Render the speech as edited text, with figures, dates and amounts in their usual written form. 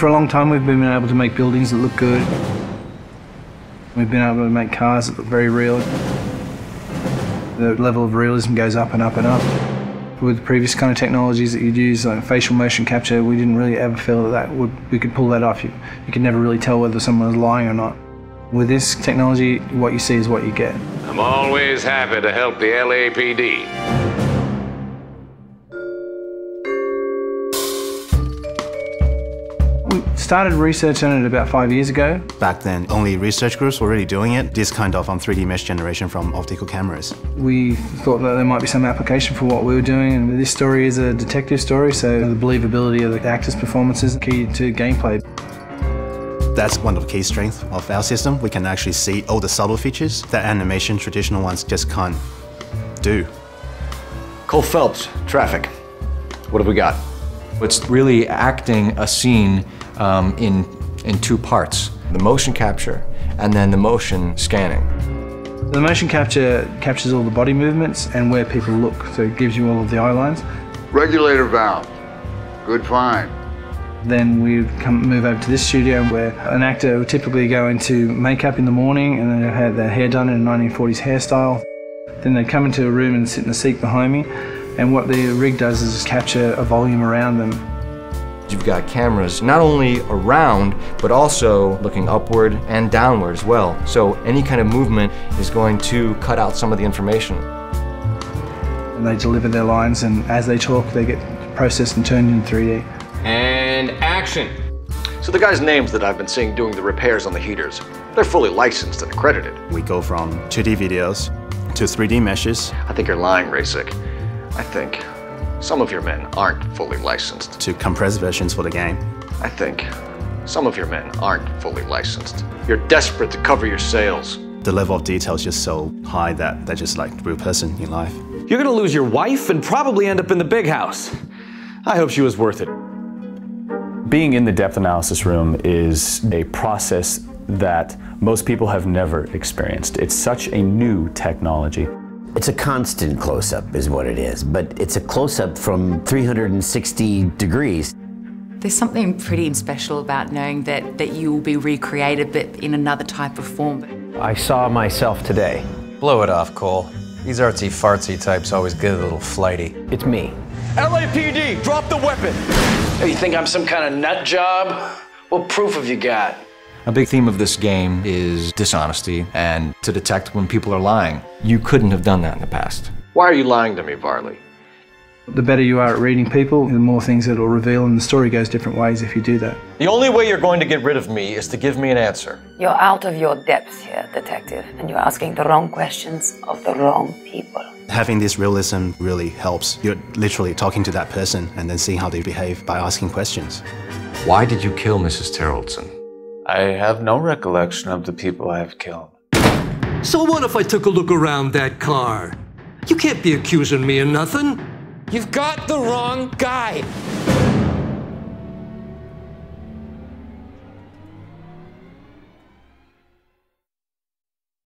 For a long time we've been able to make buildings that look good. We've been able to make cars that look very real. The level of realism goes up and up and up. With previous kind of technologies that you'd use, like facial motion capture, we didn't really ever feel that we could pull that off. You could never really tell whether someone was lying or not. With this technology, what you see is what you get. I'm always happy to help the LAPD. We started research on it about 5 years ago. Back then, only research groups were really doing it, this kind of 3D mesh generation from optical cameras. We thought that there might be some application for what we were doing, and this story is a detective story, so the believability of the actors' performances is key to gameplay. That's one of the key strengths of our system. We can actually see all the subtle features that animation traditional ones just can't do. Cole Phelps, traffic. What have we got? It's really acting a scene in two parts. The motion capture and then the motion scanning. The motion capture captures all the body movements and where people look, so it gives you all of the eye lines. Regulator valve. Good find. Then we'd move over to this studio where an actor would typically go into makeup in the morning and then have their hair done in a 1940s hairstyle. Then they'd come into a room and sit in the seat behind me, and what the rig does is capture a volume around them. You've got cameras not only around, but also looking upward and downward as well. So any kind of movement is going to cut out some of the information. And they deliver their lines, and as they talk, they get processed and turned into 3D. And action. So the guys' names that I've been seeing doing the repairs on the heaters, they're fully licensed and accredited. We go from 2D videos to 3D meshes. I think you're lying, Rasik. I think some of your men aren't fully licensed. To compressed versions for the game. I think some of your men aren't fully licensed. You're desperate to cover your sales. The level of detail is just so high that they're just like a real person in life. You're gonna lose your wife and probably end up in the big house. I hope she was worth it. Being in the depth analysis room is a process that most people have never experienced. It's such a new technology. It's a constant close-up is what it is, but it's a close-up from 360 degrees. There's something pretty special about knowing that you will be recreated, but in another type of form. I saw myself today. Blow it off, Cole. These artsy-fartsy types always get a little flighty. It's me. LAPD, drop the weapon! Hey, you think I'm some kind of nut job? What proof have you got? A big theme of this game is dishonesty and to detect when people are lying. You couldn't have done that in the past. Why are you lying to me, Varley? The better you are at reading people, the more things it'll reveal, and the story goes different ways if you do that. The only way you're going to get rid of me is to give me an answer. You're out of your depths here, detective, and you're asking the wrong questions of the wrong people. Having this realism really helps. You're literally talking to that person and then seeing how they behave by asking questions. Why did you kill Mrs. Terrellson? I have no recollection of the people I have killed. So what if I took a look around that car? You can't be accusing me of nothing. You've got the wrong guy.